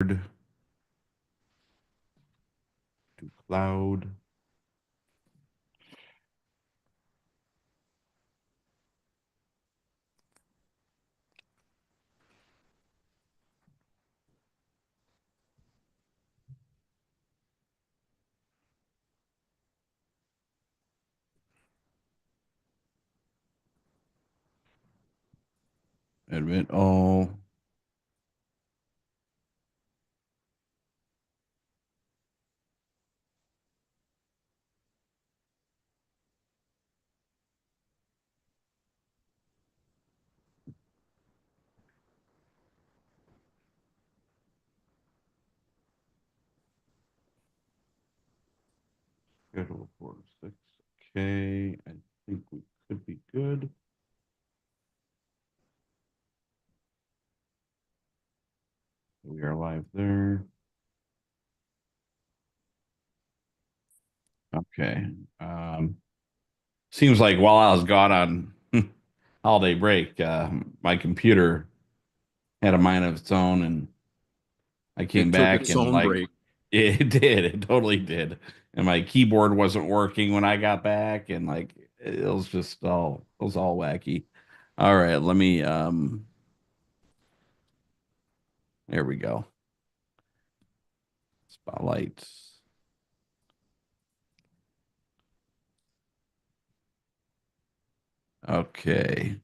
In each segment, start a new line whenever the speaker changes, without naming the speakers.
to cloud. Admit all. Schedule for 6. Okay, I think we could be good. We are live there. Okay. Seems like while I was gone on holiday break, my computer had a mind of its own, and I came
It took
back
its
and
own
like
break.
it did, it totally did. And my keyboard wasn't working when I got back, and like it was all wacky. All right, let me there we go. Spotlight. Okay.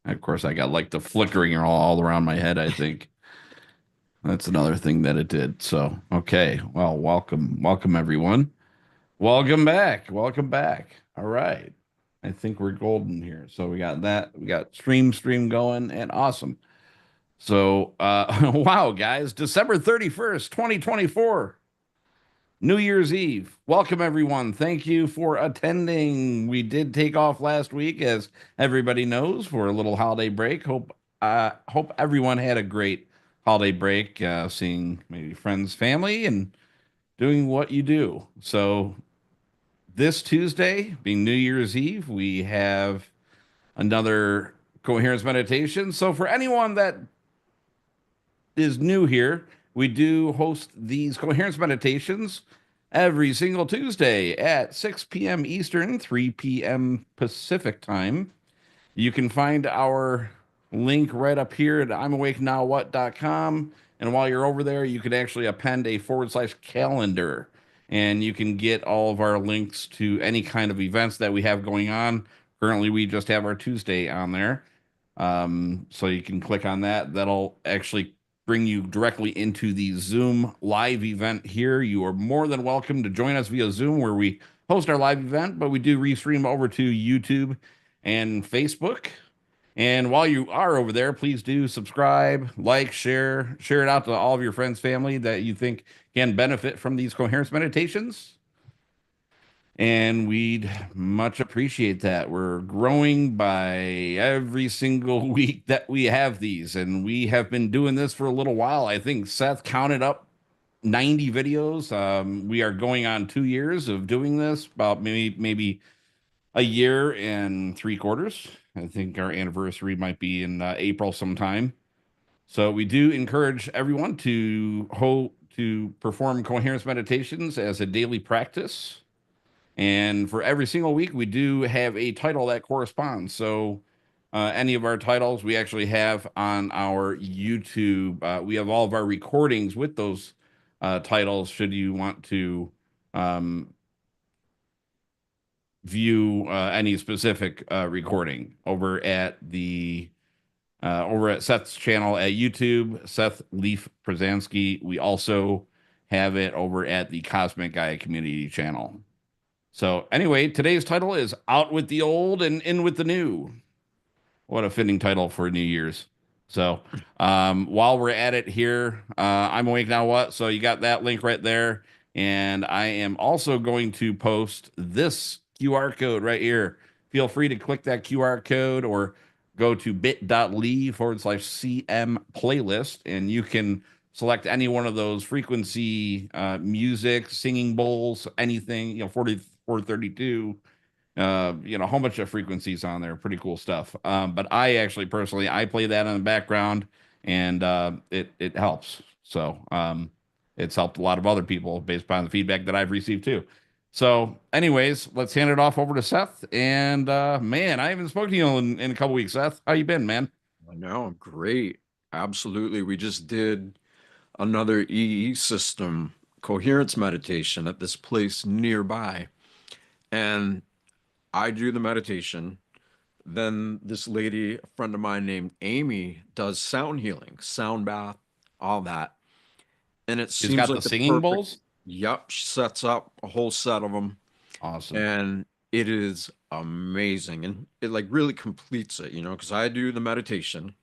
Of course, I got like the flickering all around my head, I think. That's another thing that it did. So, okay. Well, welcome everyone. Welcome back. Welcome back. All right. I think we're golden here. So we got that. We got stream going and awesome. So, wow, guys, December 31st, 2024. New Year's Eve. Welcome, everyone. Thank you for attending. We did take off last week, as everybody knows, for a little holiday break. Hope everyone had a great holiday break, seeing maybe friends, family, and doing what you do. So this Tuesday, being New Year's Eve, we have another coherence meditation. So for anyone that is new here, we do host these coherence meditations every single Tuesday at 6 p.m. Eastern, 3 p.m. Pacific time. You can find our link right up here at I'mAwakeNowWhat.com. And while you're over there, you can actually append a / calendar. And you can get all of our links to any kind of events that we have going on. Currently, we just have our Tuesday on there. So you can click on that. That'll actually bring you directly into the Zoom live event here. You are more than welcome to join us via Zoom, where we host our live event, but we do restream over to YouTube and Facebook. And while you are over there, please do subscribe, like, share it out to all of your friends, family that you think can benefit from these coherence meditations. And we'd much appreciate that. We're growing by every single week that we have these, and we have been doing this for a little while. I think Seth counted up 90 videos. We are going on 2 years of doing this, about maybe a year and 3/4. I think our anniversary might be in April sometime. So we do encourage everyone to perform coherence meditations as a daily practice. And for every single week, we do have a title that corresponds. So any of our titles we actually have on our YouTube. We have all of our recordings with those titles. Should you want to um, view any specific recording over at Seth's channel at YouTube, Seth Leaf Przansky. We also have it over at the Cosmic Guy Community channel. So anyway, today's title is Out with the Old and In with the New. What a fitting title for New Year's. So while we're at it here, I'm awake now. What? So you got that link right there. And I am also going to post this QR code right here. Feel free to click that QR code or go to bit.ly/CM playlist, and you can select any one of those frequency, music, singing bowls, anything, 4432, a whole bunch of frequencies on there. Pretty cool stuff. But I actually personally I play that in the background, and it helps. So, it's helped a lot of other people based upon the feedback that I've received too. So, anyways, let's hand it off over to Seth. And man, I haven't spoken to you in a couple weeks. Seth, how you been, man?
I know, great. Absolutely. We just did another EE system coherence meditation at this place nearby. And I do the meditation. Then this lady, a friend of mine named Amy, does sound healing, sound bath, all that. And it
She's
seems
got the
like the
singing
perfect,
bowls.
yep, she sets up a whole set of them.
Awesome.
And it is amazing. And it like really completes it, because I do the meditation.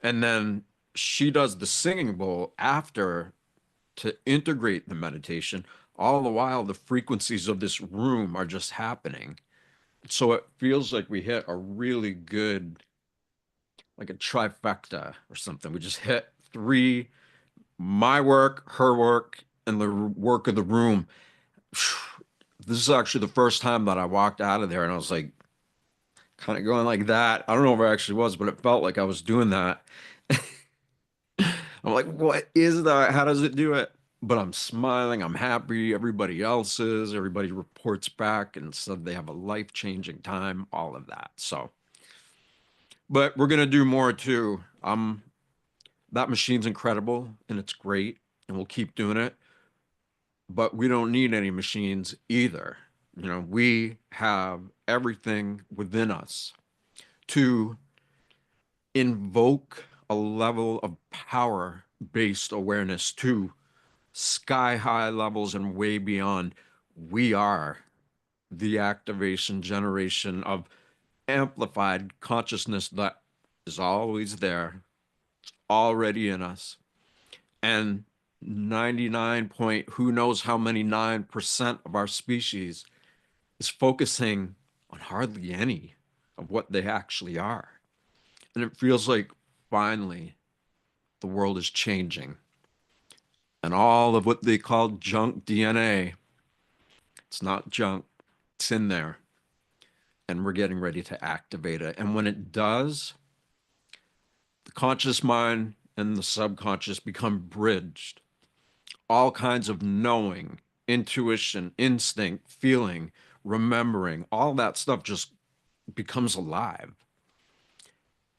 And then she does the singing bowl after to integrate the meditation. All the while, the frequencies of this room are just happening. So it feels like we hit a really good, like a trifecta or something. We just hit three, my work, her work, and the work of the room. This is actually the first time that I walked out of there and I was like, kind of going like that. I don't know if I actually was, but it felt like I was doing that. I'm like, what is that? How does it do it? But I'm smiling. I'm happy. Everybody else is. Everybody reports back and said they have a life-changing time, all of that. So, but we're gonna do more too. That machine's incredible and it's great, and we'll keep doing it. But we don't need any machines either. We have everything within us to invoke a level of power-based awareness to sky high levels and way beyond. We are the activation generation of amplified consciousness that is always there, already in us. And 99 point, who knows how many 9% of our species is focusing on hardly any of what they actually are. And it feels like finally the world is changing. And all of what they call junk DNA, it's not junk, it's in there. And we're getting ready to activate it. And when it does, the conscious mind and the subconscious become bridged. All kinds of knowing, intuition, instinct, feeling, remembering, all that stuff just becomes alive.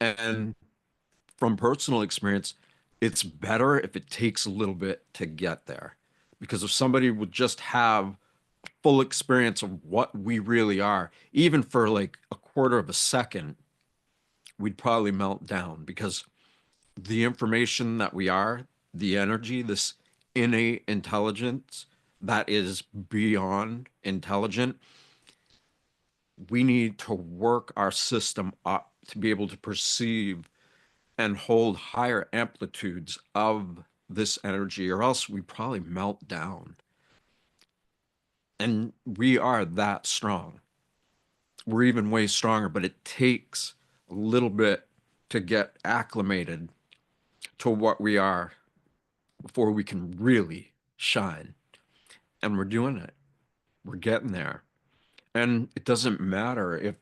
And from personal experience, it's better if it takes a little bit to get there. Because if somebody would just have full experience of what we really are, even for like a quarter of a second, we'd probably melt down because the information that we are, the energy, this innate intelligence that is beyond intelligent, we need to work our system up to be able to perceive and hold higher amplitudes of this energy, or else we probably melt down. And we are that strong. We're even way stronger, but it takes a little bit to get acclimated to what we are before we can really shine. And we're doing it. We're getting there. And it doesn't matter if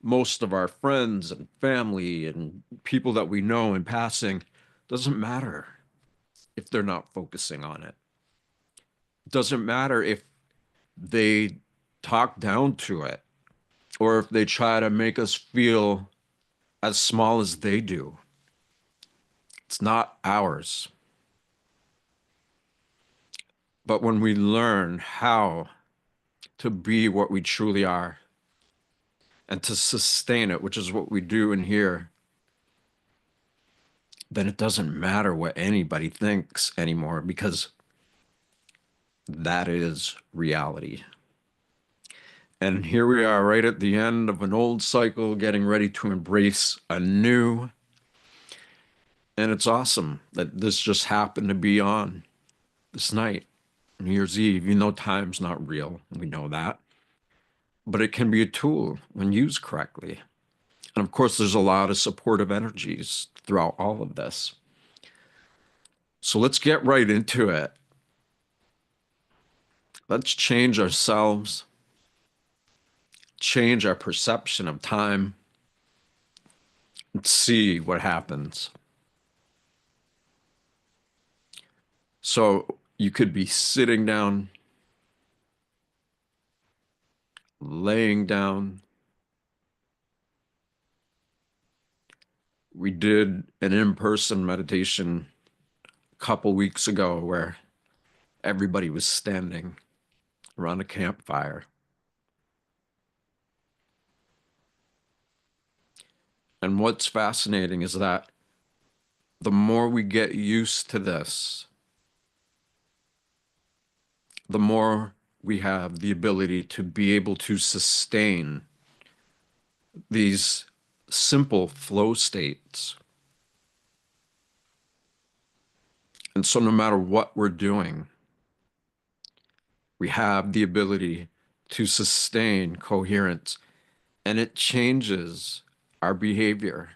most of our friends and family and people that we know in passing, doesn't matter if they're not focusing on it. It doesn't matter if they talk down to it or if they try to make us feel as small as they do. It's not ours. But when we learn how to be what we truly are and to sustain it, which is what we do in here, then it doesn't matter what anybody thinks anymore because that is reality. And here we are right at the end of an old cycle, getting ready to embrace a new. And it's awesome that this just happened to be on this night, New Year's Eve, even though time's not real. We know that. But it can be a tool when used correctly. And of course, there's a lot of supportive energies throughout all of this. So let's get right into it. Let's change ourselves, change our perception of time, and see what happens. So you could be sitting down, laying down. We did an in-person meditation a couple weeks ago where everybody was standing around a campfire. And what's fascinating is that the more we get used to this, the more we have the ability to be able to sustain these simple flow states. And so, no matter what we're doing, we have the ability to sustain coherence, and it changes our behavior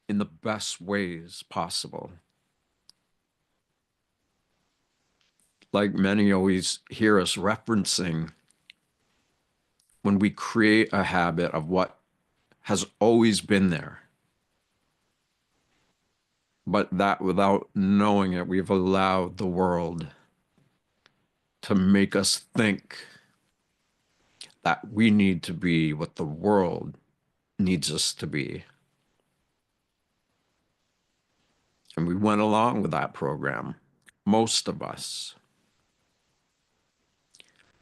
in the best ways possible. Like many always hear us referencing, when we create a habit of what has always been there, but that without knowing it, we've allowed the world to make us think that we need to be what the world needs us to be. And we went along with that program, most of us,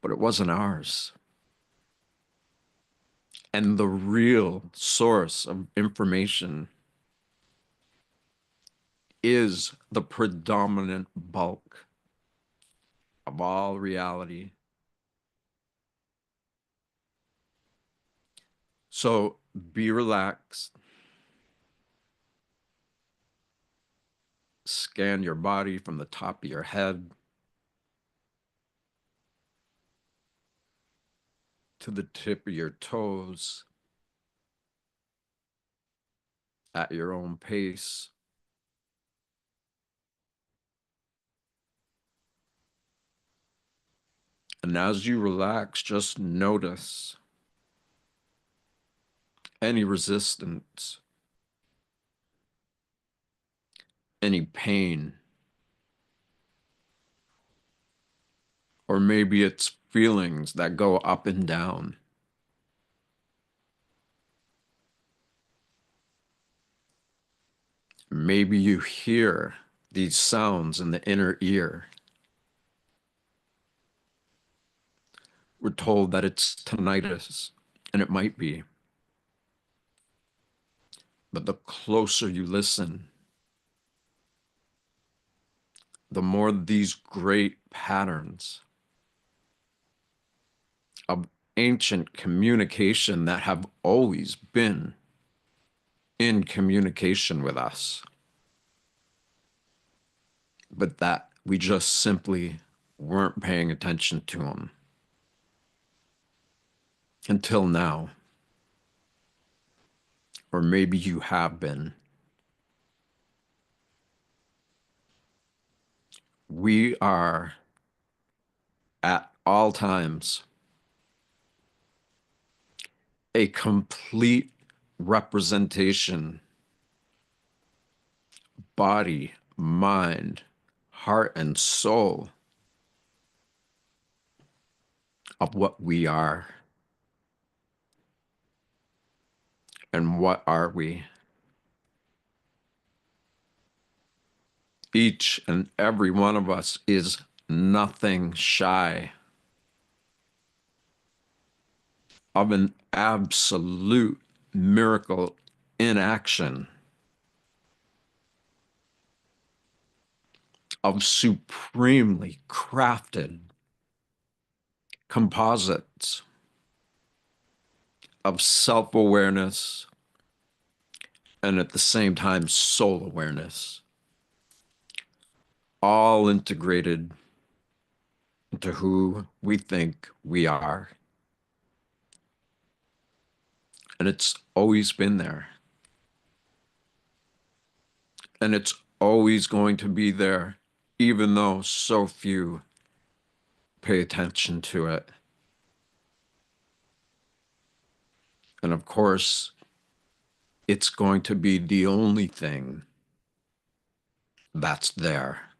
but it wasn't ours. And the real source of information is the predominant bulk of all reality. So be relaxed, scan your body from the top of your head to the tip of your toes at your own pace. And as you relax, just notice any resistance, any pain, or maybe it's feelings that go up and down. Maybe you hear these sounds in the inner ear. We're told that it's tinnitus, and it might be. But the closer you listen, the more these great patterns of ancient communication that have always been in communication with us, but that we just simply weren't paying attention to them until now. Or maybe you have been. We are at all times a complete representation, body, mind, heart, and soul, of what we are. And what are we? Each and every one of us is nothing shy of an absolute miracle in action, of supremely crafted composites of self-awareness and at the same time soul awareness, all integrated into who we think we are. And it's always been there. And it's always going to be there, even though so few pay attention to it. And of course, it's going to be the only thing that's there.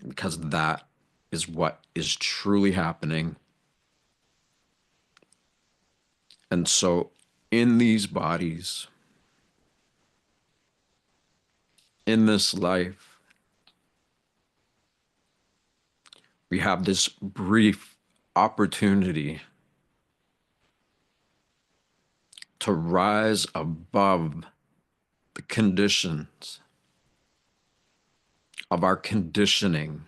because that is what is truly happening. And so, in these bodies, in this life, we have this brief opportunity to rise above the conditions of our conditioning,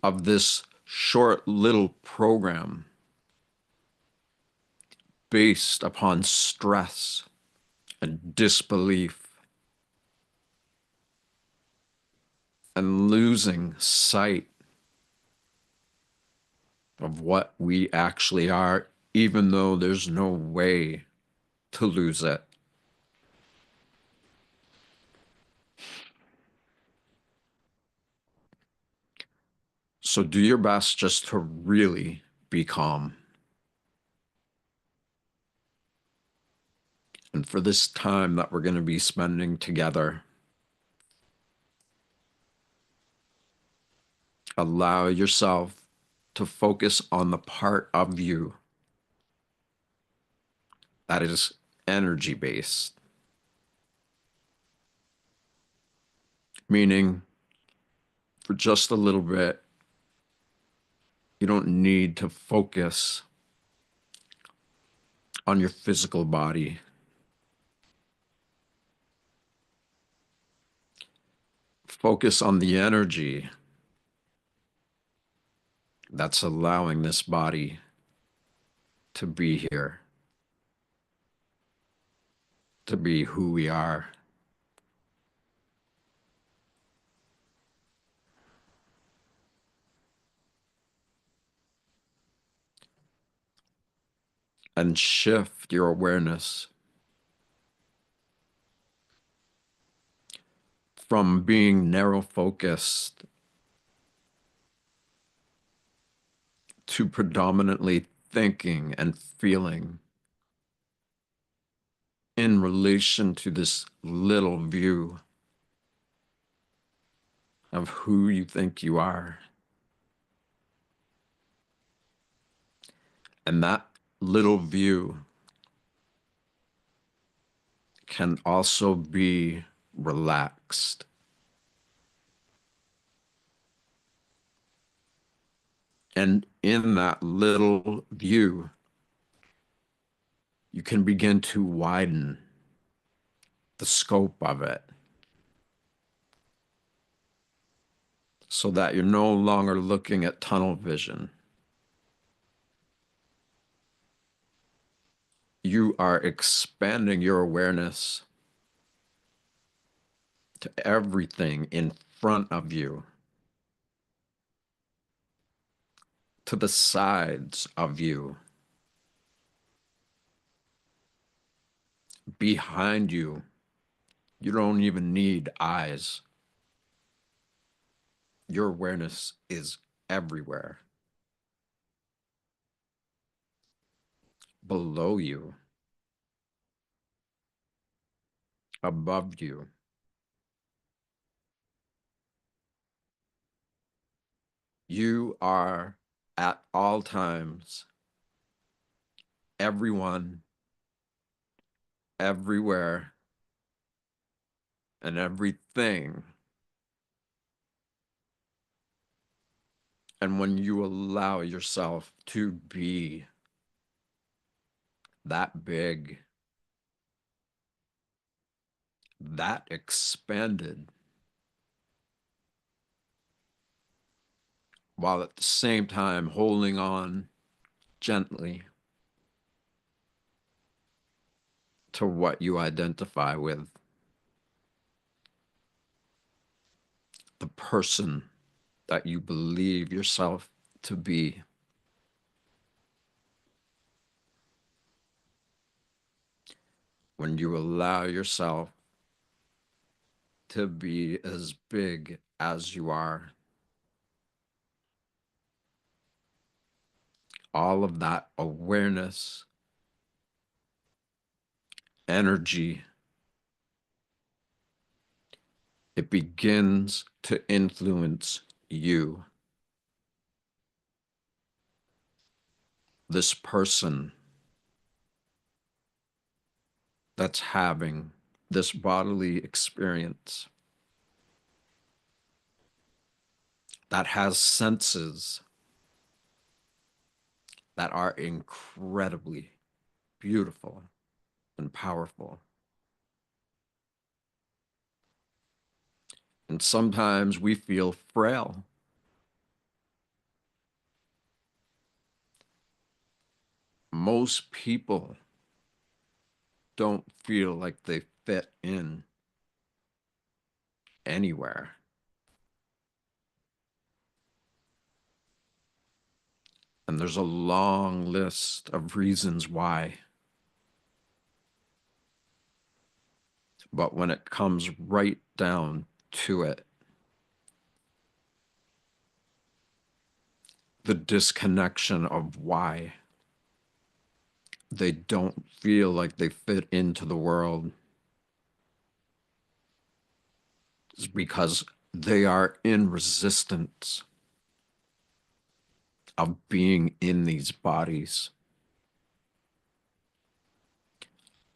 of this short little program based upon stress and disbelief and losing sight of what we actually are, even though there's no way to lose it. So do your best just to really be calm. And for this time that we're going to be spending together, allow yourself to focus on the part of you that is energy based, meaning for just a little bit, you don't need to focus on your physical body. Focus on the energy that's allowing this body to be here, to be who we are. And shift your awareness from being narrow focused to predominantly thinking and feeling in relation to this little view of who you think you are. And that little view can also be relaxed. And in that little view, you can begin to widen the scope of it so that you're no longer looking at tunnel vision. You are expanding your awareness to everything in front of you, to the sides of you, behind you. You don't even need eyes. Your awareness is everywhere. Below you, above you. You are at all times, everyone, everywhere, and everything. And when you allow yourself to be that big, that expanded, while at the same time holding on gently to what you identify with, the person that you believe yourself to be. When you allow yourself to be as big as you are, all of that awareness, energy, It begins to influence you, this person that's having this bodily experience, that has senses that are incredibly beautiful and powerful. And sometimes we feel frail. Most people don't feel like they fit in anywhere. And there's a long list of reasons why. But when it comes right down to it, the disconnection of why they don't feel like they fit into the world is because they are in resistance of being in these bodies,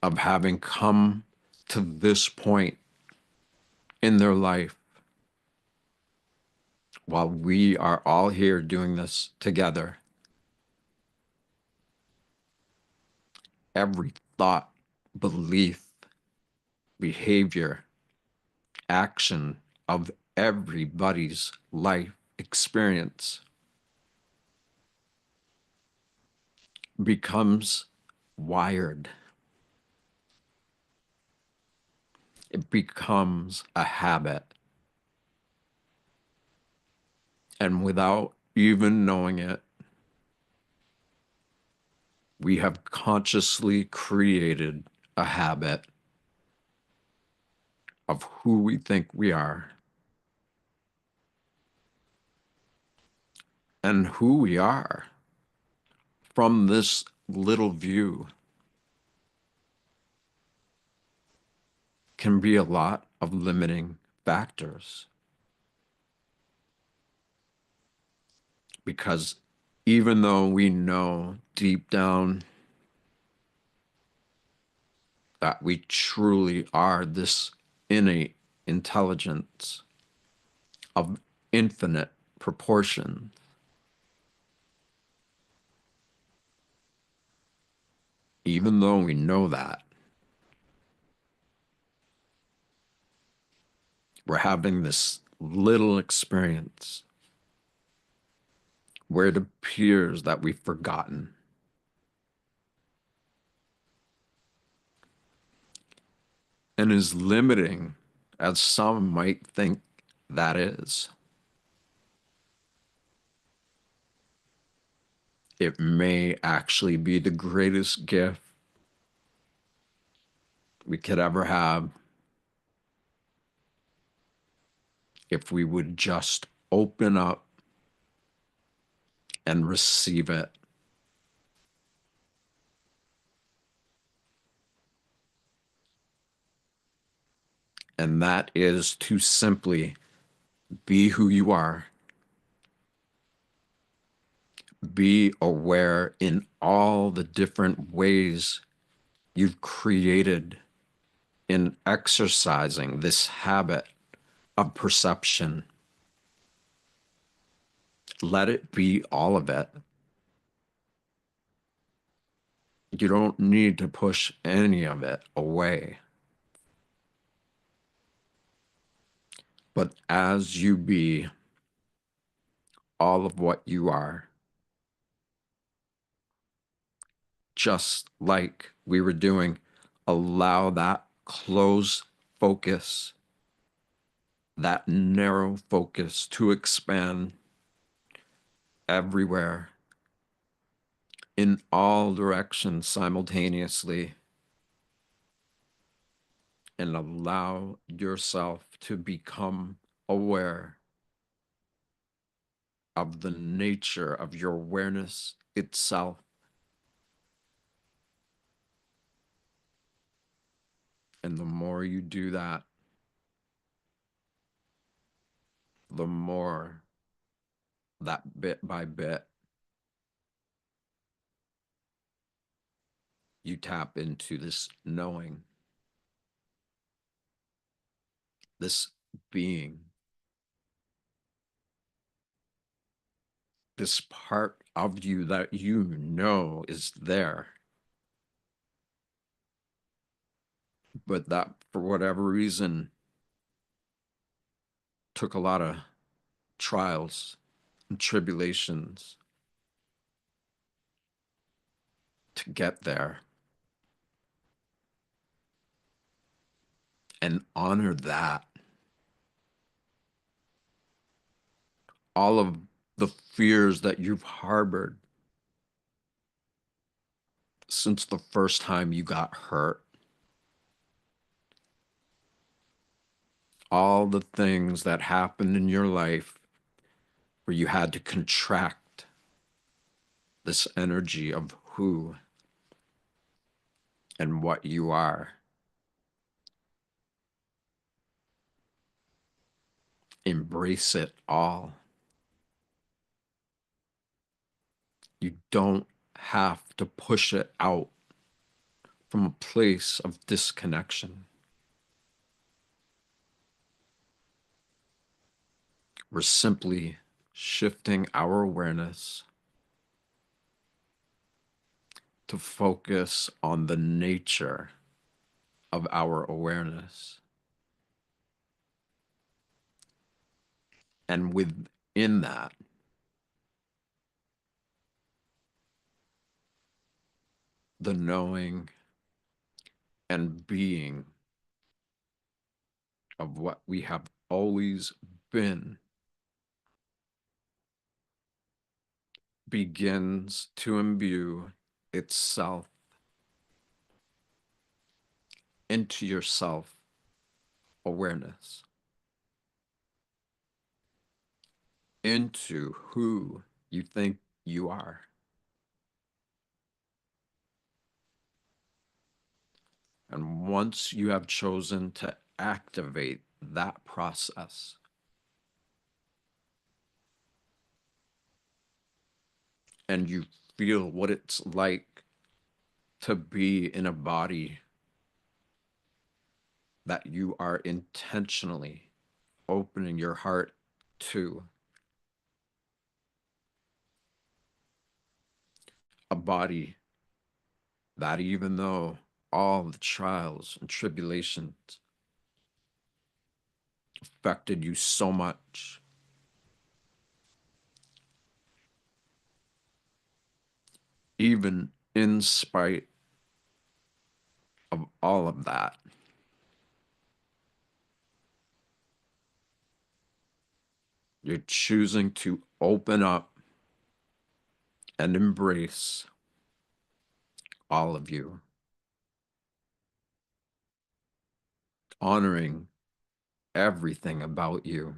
of having come to this point in their life while we are all here doing this together. Every thought, belief, behavior, action of everybody's life experience becomes wired. It becomes a habit. And without even knowing it, we have consciously created a habit of who we think we are. And who we are from this little view can be a lot of limiting factors. Because even though we know deep down that we truly are this innate intelligence of infinite proportion, even though we know that, we're having this little experience where it appears that we've forgotten. And as limiting as some might think that is, it may actually be the greatest gift we could ever have if we would just open up and receive it. And that is to simply be who you are, be aware in all the different ways you've created in exercising this habit of perception. Let it be all of it. You don't need to push any of it away. But as you be all of what you are, just like we were doing, allow that close focus, that narrow focus to expand everywhere in all directions simultaneously, and allow yourself to become aware of the nature of your awareness itself. And the more you do that, the more that bit by bit you tap into this knowing, this being, this part of you that you know is there, but that for whatever reason took a lot of trials and tribulations to get there, and honor that. All of the fears that you've harbored since the first time you got hurt, all the things that happened in your life where you had to contract this energy of who and what you are. Embrace it all. You don't have to push it out from a place of disconnection. We're simply shifting our awareness to focus on the nature of our awareness. And within that, the knowing and being of what we have always been begins to imbue itself into your self awareness, into who you think you are. And once you have chosen to activate that process, and you feel what it's like to be in a body that you are intentionally opening your heart to, a body that, even though all the trials and tribulations affected you so much, even in spite of all of that, you're choosing to open up and embrace all of you, honoring everything about you,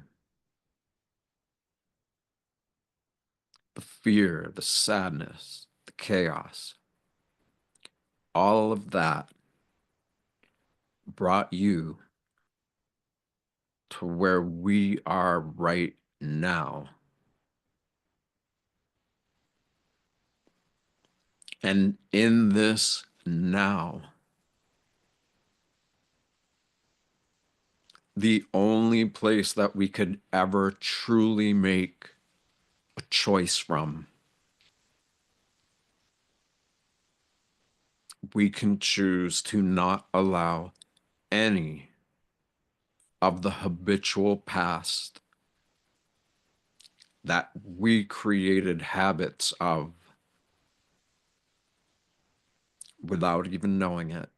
the fear, the sadness, the chaos, all of that brought you to where we are right now. And in this now, the only place that we could ever truly make a choice from, we can choose to not allow any of the habitual past that we created habits of without even knowing it.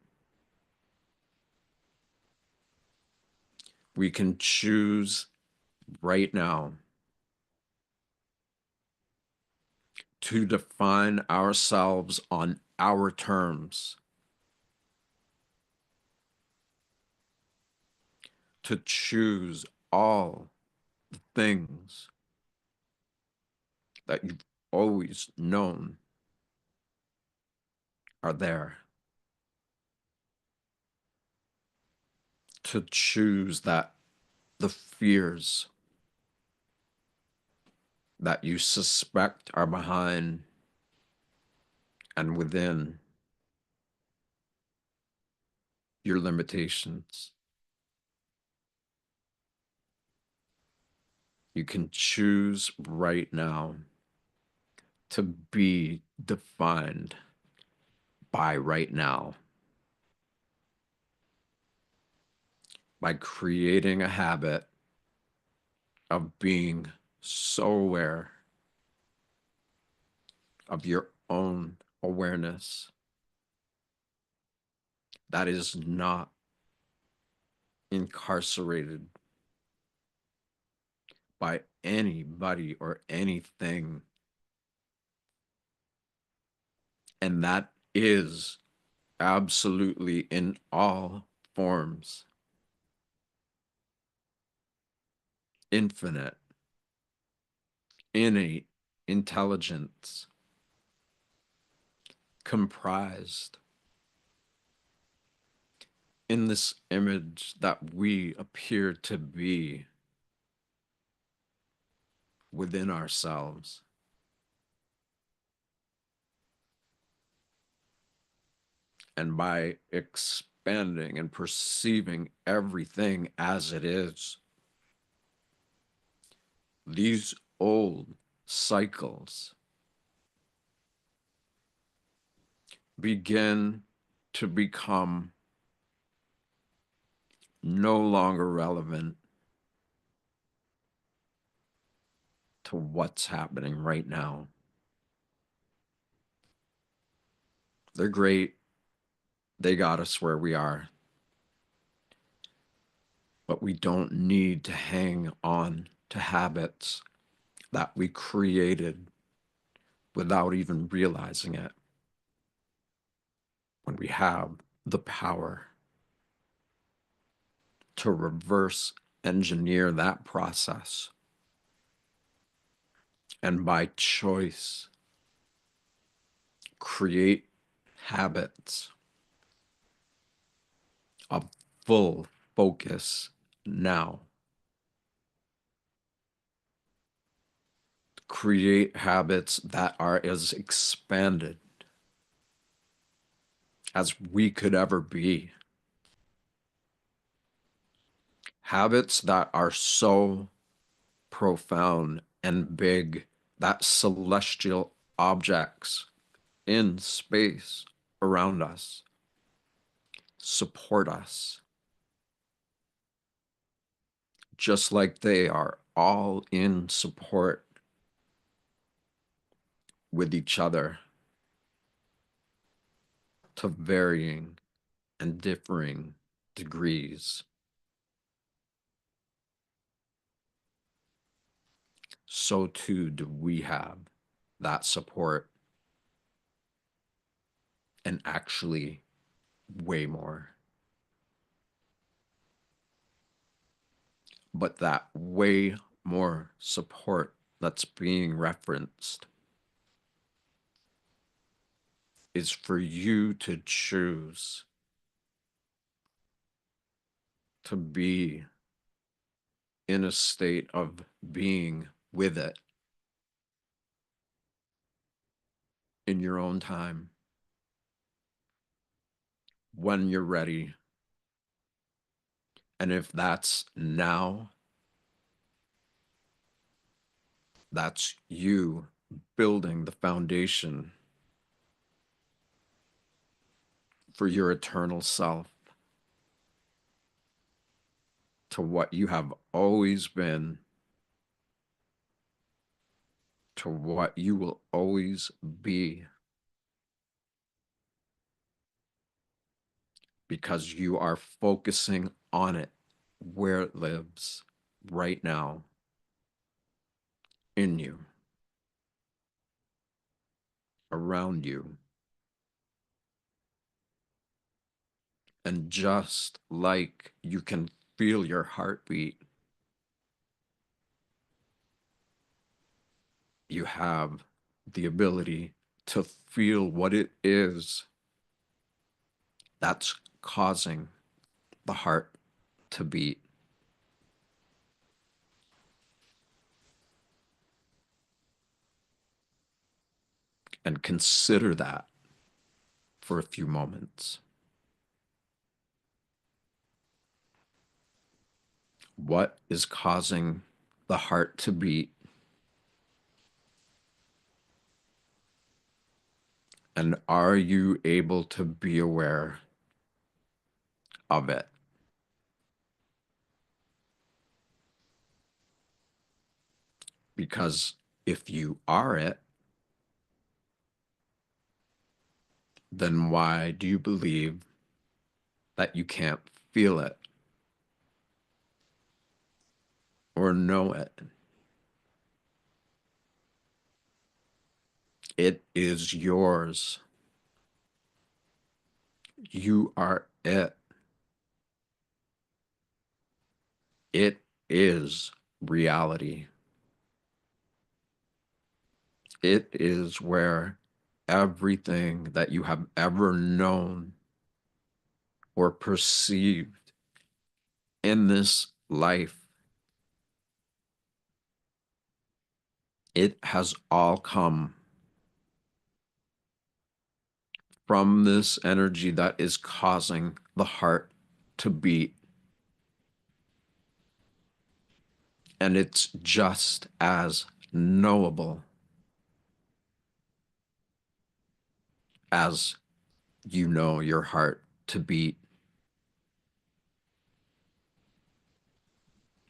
We can choose right now to define ourselves on our terms, to choose all the things that you've always known are there, to choose that the fears that you suspect are behind and within your limitations. You can choose right now to be defined by right now by creating a habit of being so aware of your own awareness that is not incarcerated by anybody or anything. And that is absolutely in all forms, infinite, innate intelligence, comprised in this image that we appear to be within ourselves. And by expanding and perceiving everything as it is, these old cycles begin to become no longer relevant to what's happening right now. They're great. They got us where we are. But we don't need to hang on to habits that we created without even realizing it, when we have the power to reverse engineer that process and by choice create habits of full focus now. Create habits that are as expanded as we could ever be. Habits that are so profound and big that celestial objects in space around us support us, just like they are all in support with each other to varying and differing degrees. So too do we have that support, and actually way more. But that way more support that's being referenced is for you to choose to be in a state of being with it in your own time when you're ready. And if that's now, that's you building the foundation for your eternal self, to what you have always been, to what you will always be, because you are focusing on it where it lives right now in you, around you. And just like you can feel your heartbeat, you have the ability to feel what it is that's causing the heart to beat. and consider that for a few moments. What is causing the heart to beat? And are you able to be aware of it? Because if you are it, then why do you believe that you can't feel it or know it? It is yours. You are it. It is reality. It is where everything that you have ever known or perceived in this life, it has all come from this energy that is causing the heart to beat. And it's just as knowable as you know your heart to beat.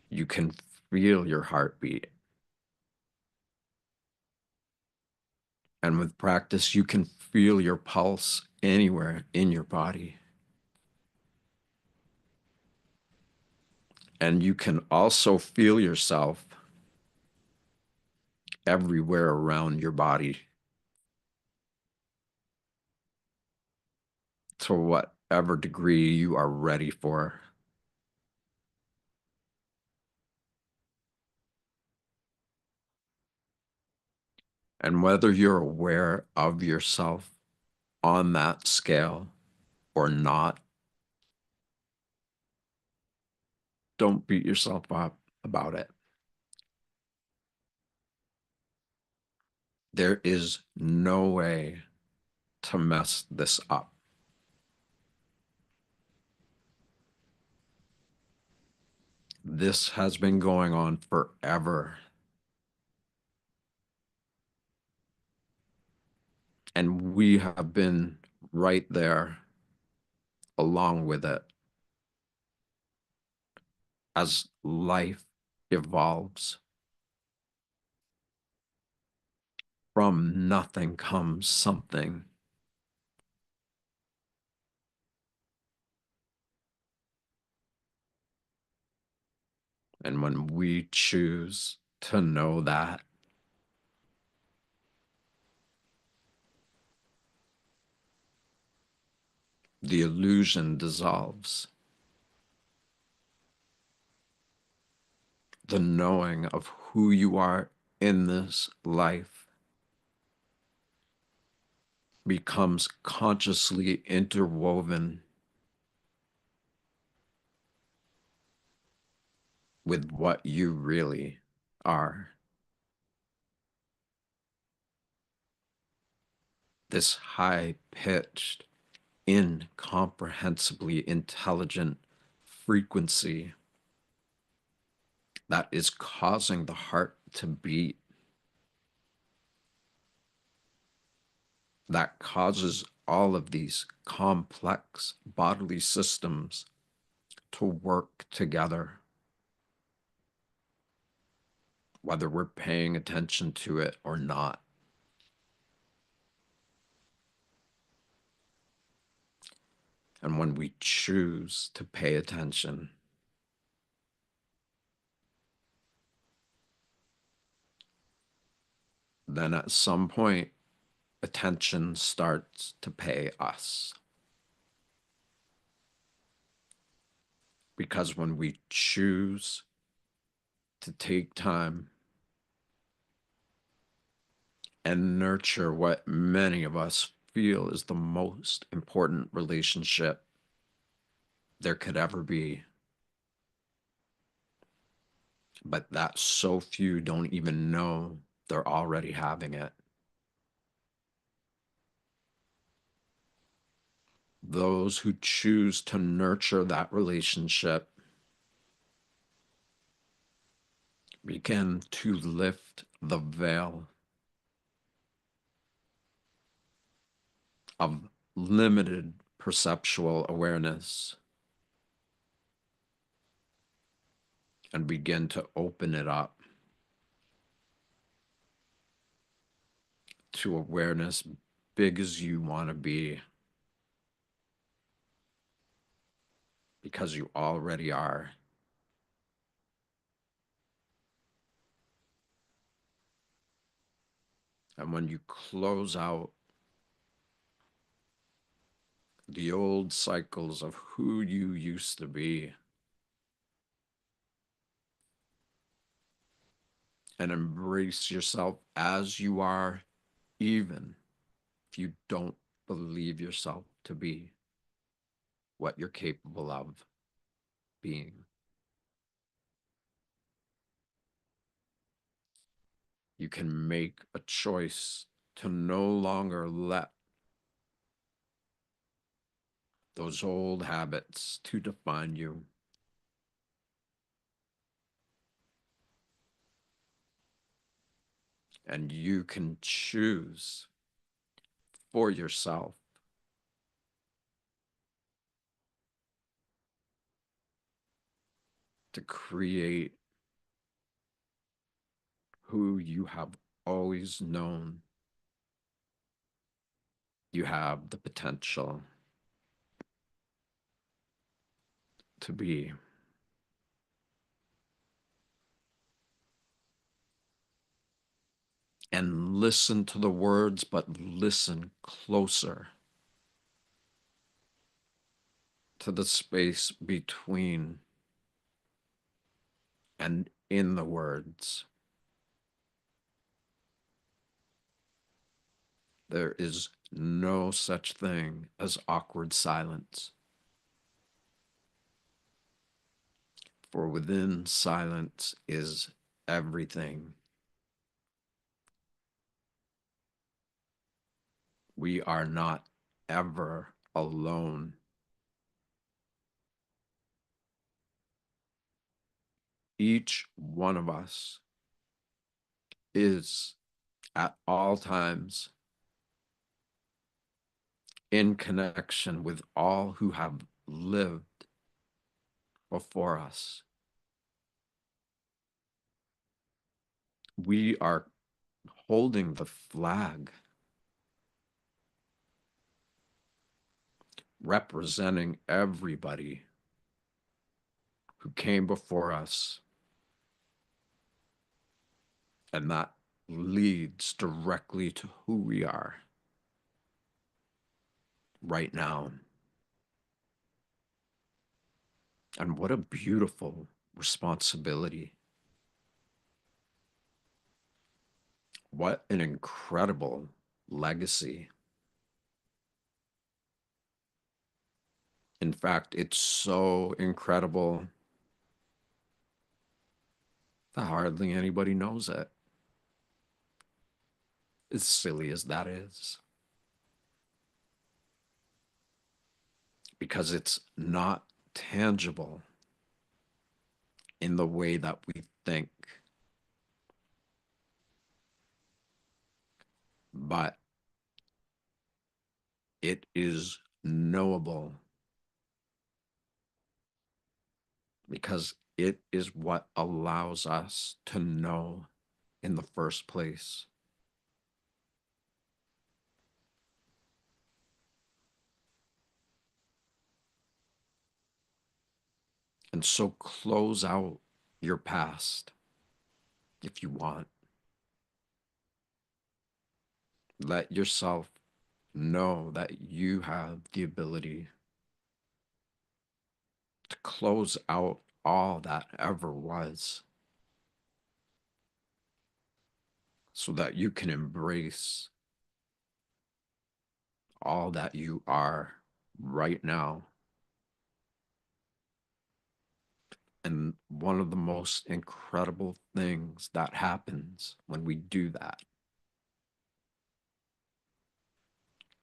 You can feel your heartbeat. And with practice, you can feel your pulse anywhere in your body. And you can also feel yourself everywhere around your body to whatever degree you are ready for. And whether you're aware of yourself on that scale or not, don't beat yourself up about it. There is no way to mess this up. This has been going on forever. And we have been right there along with it as life evolves. From nothing comes something. And when we choose to know that, the illusion dissolves. The knowing of who you are in this life becomes consciously interwoven with what you really are. This high pitched, incomprehensibly intelligent frequency that is causing the heart to beat, that causes all of these complex bodily systems to work together, whether we're paying attention to it or not. And when we choose to pay attention, then at some point, attention starts to pay us. Because when we choose to take time and nurture what many of us feel is the most important relationship there could ever be, but that so few don't even know they're already having it. those who choose to nurture that relationship begin to lift the veil of limited perceptual awareness and begin to open it up to awareness big as you want to be, because you already are. And when you close out the old cycles of who you used to be and embrace yourself as you are, even if you don't believe yourself to be what you're capable of being, you can make a choice to no longer let those old habits to define you. And you can choose for yourself to create who you have always known you have the potential to be. And listen to the words, but listen closer to the space between and in the words. There is no such thing as awkward silence, for within silence is everything. We are not ever alone. Each one of us is at all times in connection with all who have lived before us. We are holding the flag representing everybody who came before us, and that leads directly to who we are right now. And what a beautiful responsibility. What an incredible legacy. In fact, it's so incredible that hardly anybody knows it, as silly as that is, because it's not tangible in the way that we think, but it is knowable because it is what allows us to know in the first place. And so close out your past if you want. Let yourself know that you have the ability to close out all that ever was so that you can embrace all that you are right now. And one of the most incredible things that happens when we do that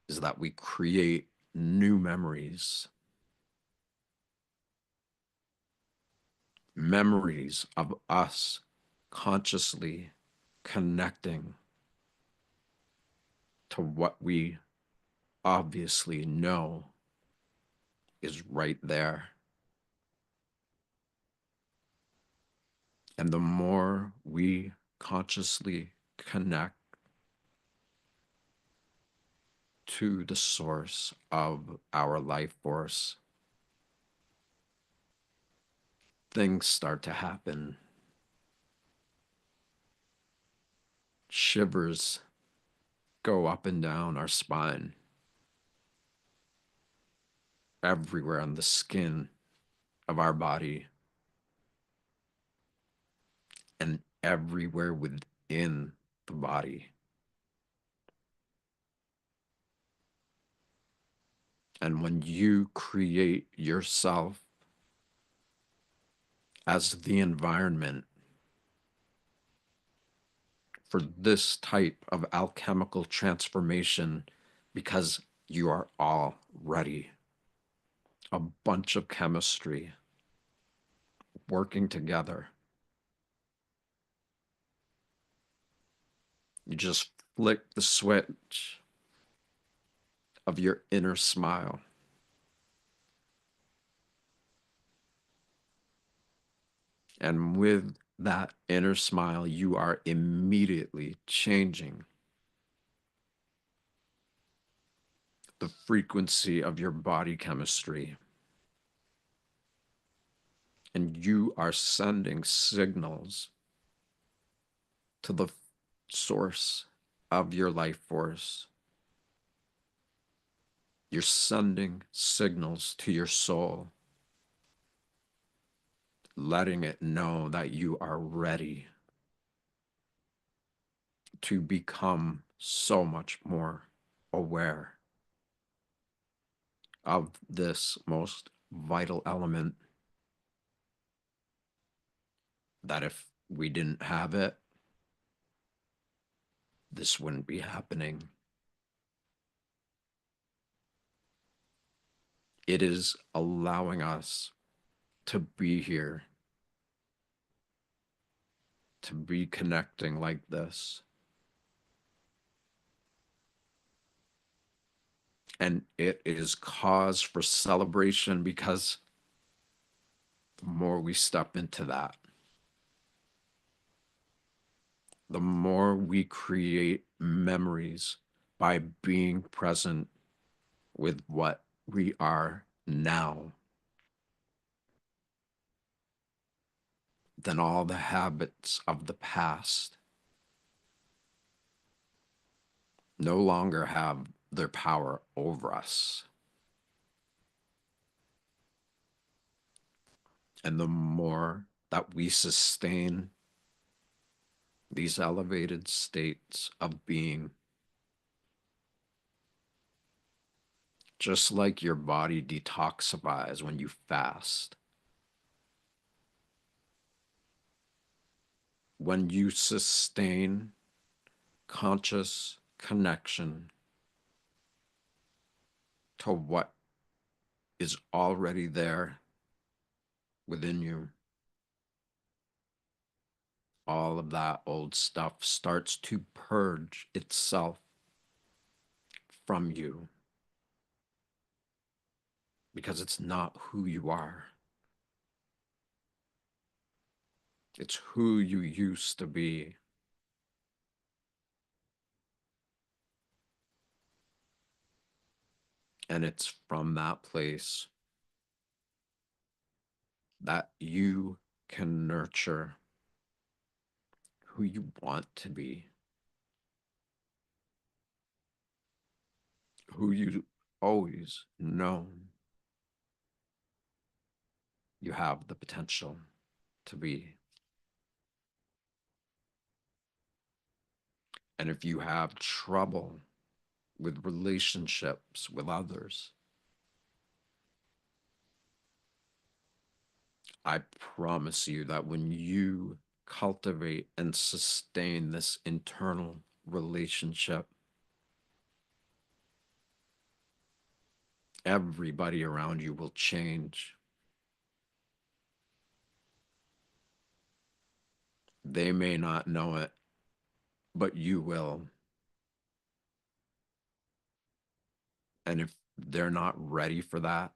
is that we create new memories, memories of us consciously connecting to what we obviously know is right there. And the more we consciously connect to the source of our life force, things start to happen. Shivers go up and down our spine, everywhere on the skin of our body, and everywhere within the body. And when you create yourself as the environment for this type of alchemical transformation, because you are already a bunch of chemistry working together, you just flick the switch of your inner smile. And with that inner smile, you are immediately changing the frequency of your body chemistry. And you are sending signals to the source of your life force. You're sending signals to your soul, letting it know that you are ready to become so much more aware of this most vital element, that if we didn't have it, this wouldn't be happening. It is allowing us to be here, to be connecting like this. And it is cause for celebration, because the more we step into that, the more we create memories by being present with what we are now, then all the habits of the past no longer have their power over us. And the more that we sustain these elevated states of being, just like your body detoxifies when you fast, when you sustain conscious connection to what is already there within you, all of that old stuff starts to purge itself from you, because it's not who you are. It's who you used to be. And it's from that place that you can nurture who you want to be, who you always known you have the potential to be. And if you have trouble with relationships with others, I promise you that when you cultivate and sustain this internal relationship, Everybody around you will change. They may not know it, but you will. And if they're not ready for that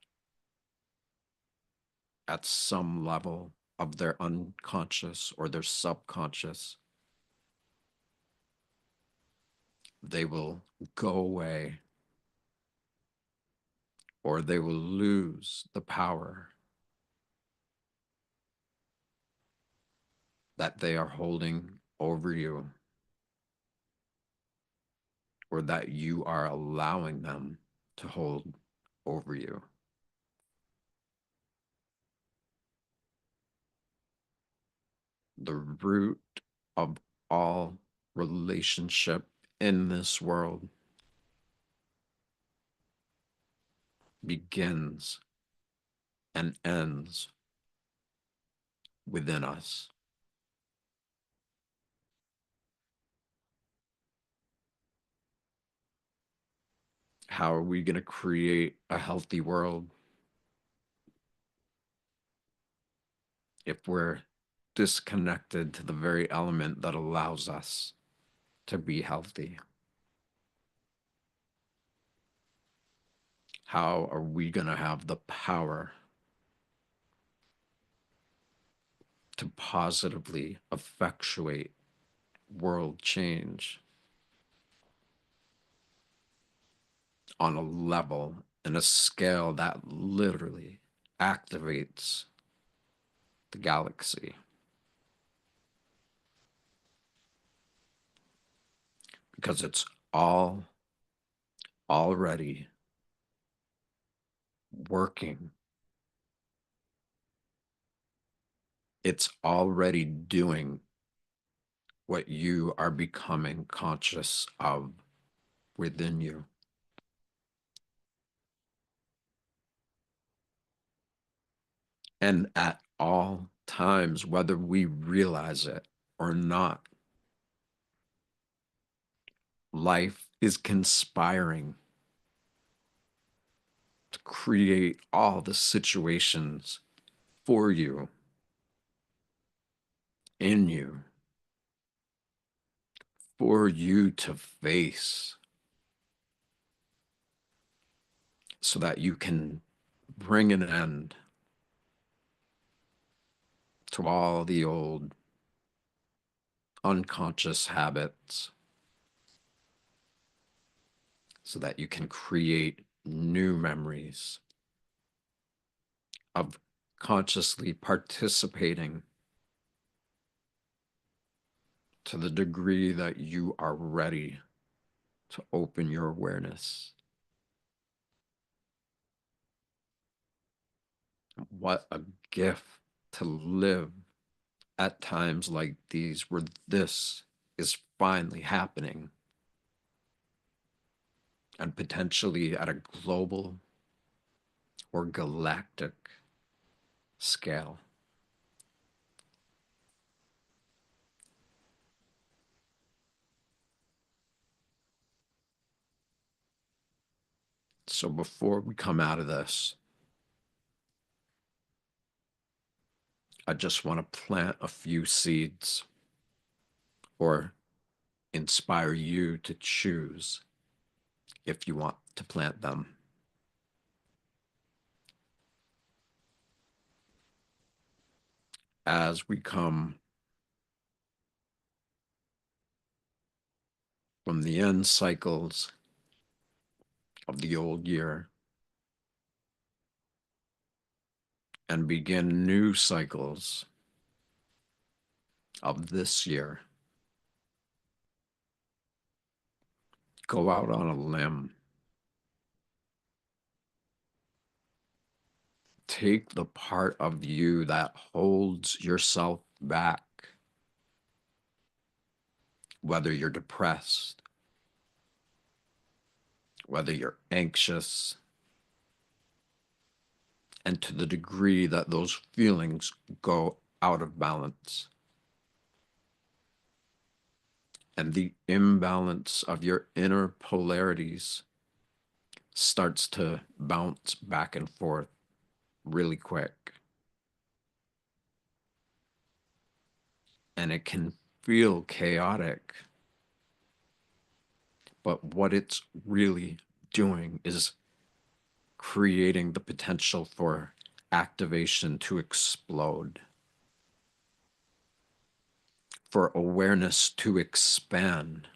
at some level of their unconscious or their subconscious, they will go away or they will lose the power that they are holding over you or that you are allowing them to hold over you. The root of all relationship in this world begins and ends within us. How are we going to create a healthy world if we're disconnected to the very element that allows us to be healthy? How are we going to have the power to positively effectuate world change on a level and a scale that literally activates the galaxy? Because it's all already working. It's already doing what you are becoming conscious of within you. And at all times, whether we realize it or not, life is conspiring to create all the situations for you, in you, for you to face so that you can bring an end to all the old unconscious habits so that you can create new memories of consciously participating to the degree that you are ready to open your awareness. What a gift to live at times like these where this is finally happening and potentially at a global or galactic scale. So before we come out of this, I just want to plant a few seeds or inspire you to choose if you want to plant them. As we come from the end cycles of the old year and begin new cycles of this year, go out on a limb. Take the part of you that holds yourself back, whether you're depressed, whether you're anxious, and to the degree that those feelings go out of balance. And the imbalance of your inner polarities starts to bounce back and forth really quick. And it can feel chaotic, but what it's really doing is creating the potential for activation to explode, for awareness to expand.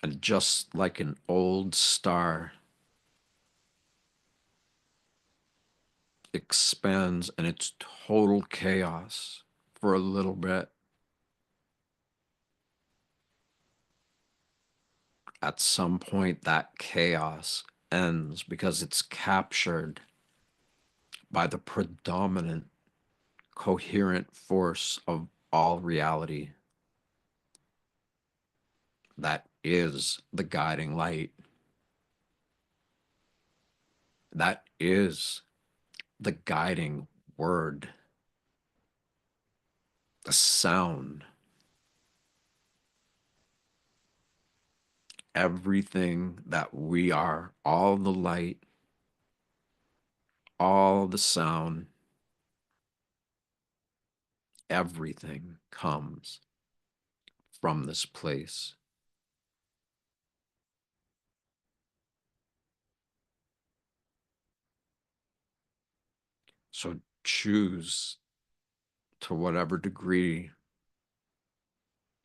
And just like an old star expands in its total chaos for a little bit, at some point that chaos ends because it's captured by the predominant coherent force of all reality that is the guiding light, that is the guiding word, the sound, everything that we are, all the light, all the sound, everything comes from this place. So choose, to whatever degree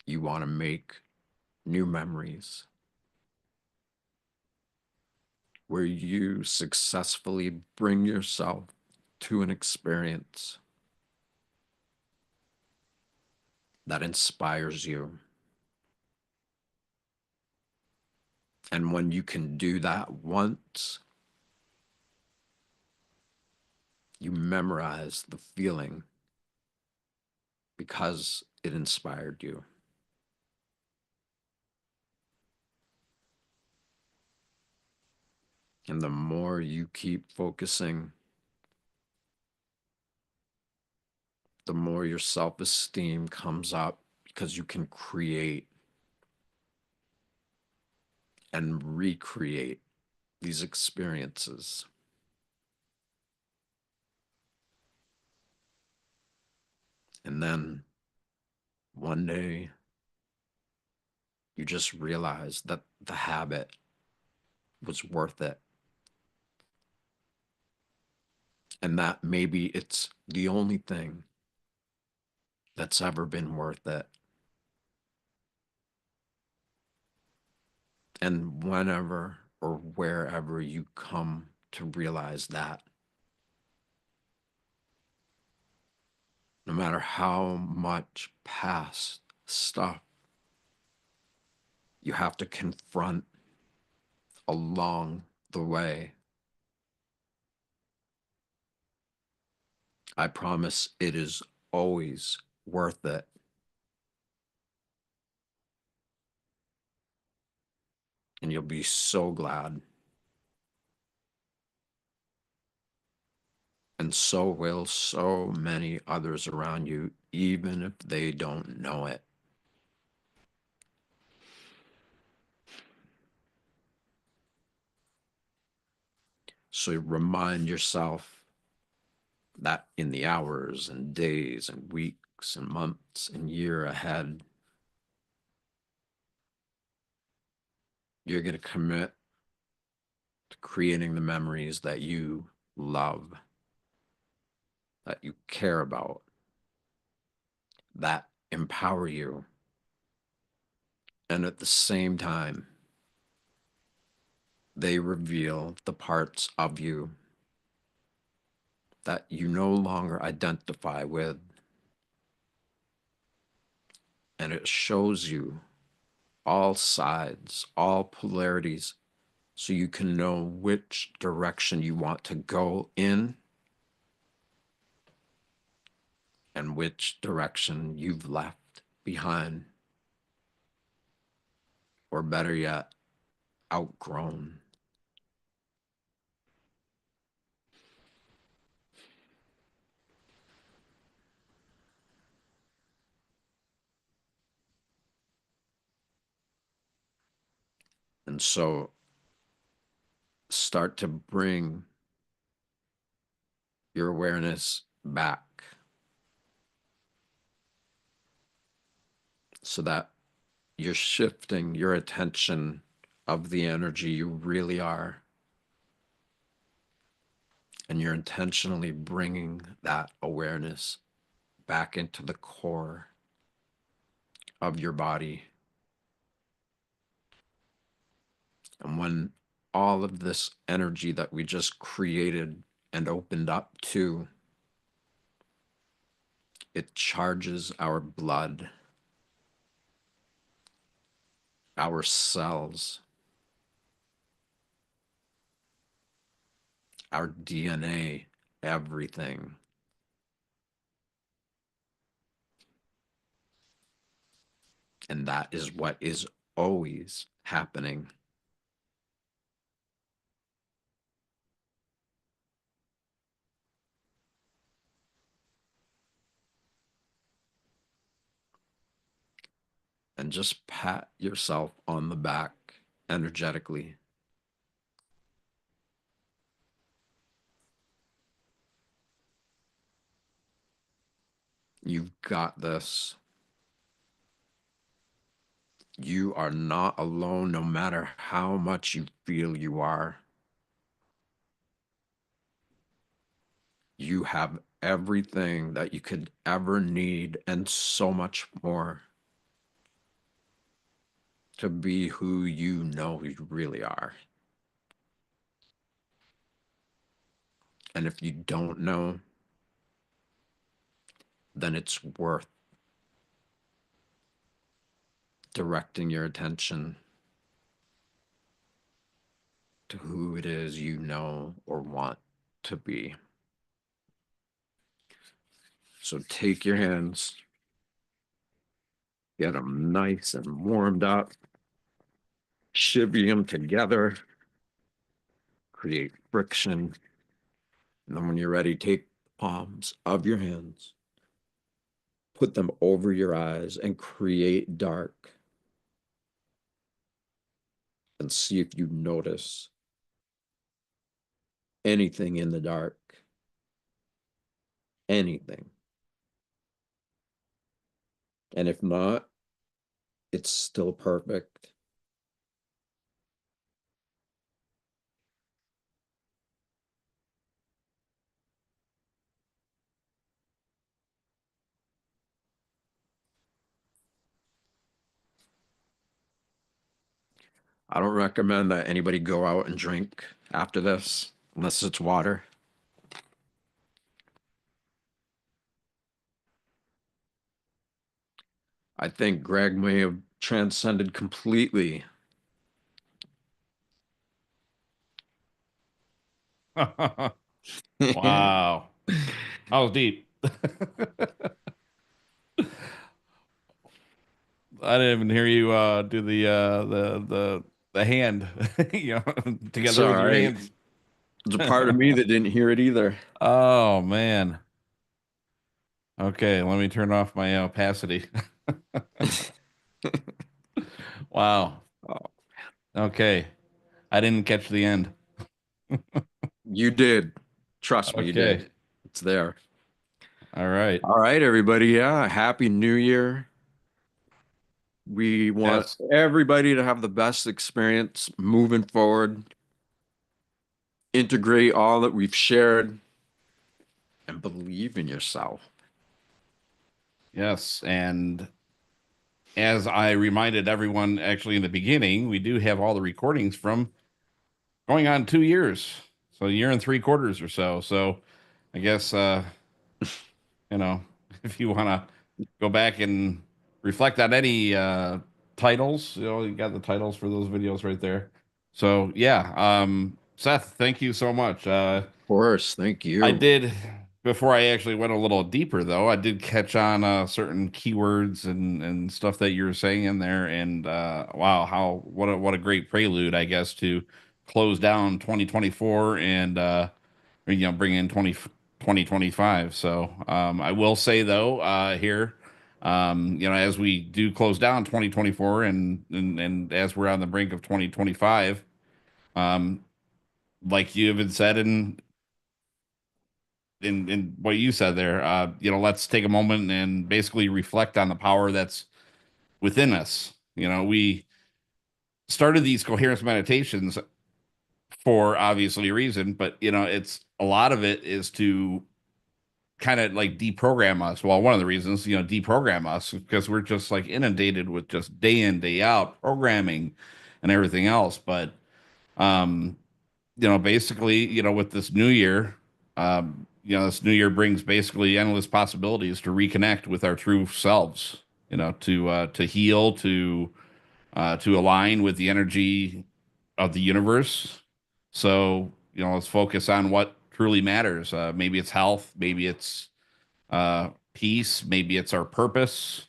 you want to make new memories where you successfully bring yourself to an experience that inspires you. And when you can do that once, you memorize the feeling because it inspired you. And the more you keep focusing, the more your self esteem comes up because you can create and recreate these experiences. And then one day, you just realize that the habit was worth it. And that maybe it's the only thing that's ever been worth it. And whenever or wherever you come to realize that, no matter how much past stuff you have to confront along the way, I promise it is always worth it. And you'll be so glad. And so will so many others around you, even if they don't know it. So remind yourself that in the hours and days and weeks and months and year ahead, you're going to commit to creating the memories that you love, that you care about, that empower you. And at the same time, they reveal the parts of you that you no longer identify with. And it shows you all sides, all polarities, so you can know which direction you want to go in and which direction you've left behind, or better yet, outgrown. And so start to bring your awareness back so that you're shifting your attention of the energy you really are. And you're intentionally bringing that awareness back into the core of your body. And when all of this energy that we just created and opened up to, it charges our blood, our cells, our DNA, everything. And that is what is always happening. And just pat yourself on the back energetically. You've got this. You are not alone, no matter how much you feel you are. You have everything that you could ever need and so much more to be who you know you really are. And if you don't know, then it's worth directing your attention to who it is you know or want to be. So take your hands, get them nice and warmed up, shivvy them together, create friction. And then when you're ready, take the palms of your hands, put them over your eyes, and create dark. And see if you notice anything in the dark. Anything. And if not, it's still perfect. I don't recommend that anybody go out and drink after this, unless it's water. I think Greg may have transcended completely.
Wow. That was deep. I didn't even hear you do the hand, you know,
It's
together
all
with your
right.
hands.
There's a part of me that didn't hear it either.
Oh man. Okay, let me turn off my opacity. Wow.
Oh,
Okay. I didn't catch the end.
you did. Trust me, you
Okay.
did. It's there.
All right.
All right, everybody. Yeah. Happy New Year. We want
Yes.
everybody to have the best experience moving forward. Integrate all that we've shared and believe in yourself.
Yes. And as I reminded everyone actually in the beginning, we do have all the recordings from going on 2 years. So a year and 3 quarters or so. So I guess you know, if you want to go back and reflect on any titles, you know, you got the titles for those videos right there. So yeah, Seth, thank you so much.
Of course. Thank
I
you.
did before I actually went a little deeper though. I did catch on certain keywords and stuff that you were saying in there, and wow, how what a great prelude, I guess, to close down 2024 and you know bring in 2025. So I will say though here. You know, as we do close down 2024 and as we're on the brink of 2025, like you even said in what you said there, let's take a moment and basically reflect on the power that's within us. We started these coherence meditations for obviously a reason, but it's a lot of it is to kind of like deprogram us. Well, one of the reasons, deprogram us because we're just like inundated with just day in, day out programming and everything else. But um, basically, with this new year, this new year brings basically endless possibilities to reconnect with our true selves, to heal, to align with the energy of the universe. So, let's focus on what truly matters. Maybe it's health, maybe it's peace, maybe it's our purpose.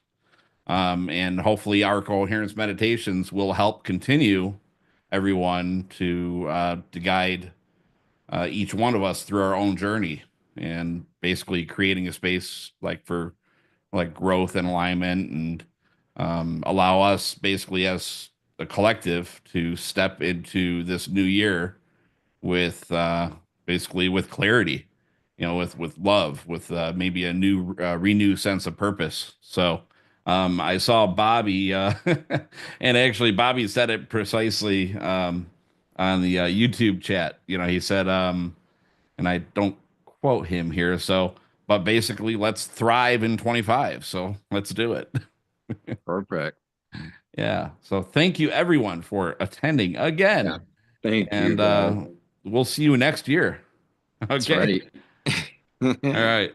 And hopefully, our coherence meditations will help continue everyone to guide each one of us through our own journey and basically creating a space like for like growth and alignment and allow us basically as a collective to step into this new year with basically with clarity, with love, with maybe a new renewed sense of purpose. So I saw Bobby, and actually Bobby said it precisely on the YouTube chat. He said, and I don't quote him here, so but basically, let's thrive in 25. So let's do it.
Perfect.
Yeah. So thank you everyone for attending
Yeah.
again,
Thank you,
and
guys.
we'll see you next year.
That's
Okay.
right.
All right.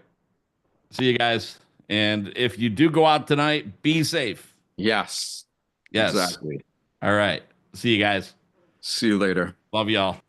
See you guys. And if you do go out tonight, be safe.
Yes,
Yes.
exactly.
All right. See you guys.
See you later.
Love y'all.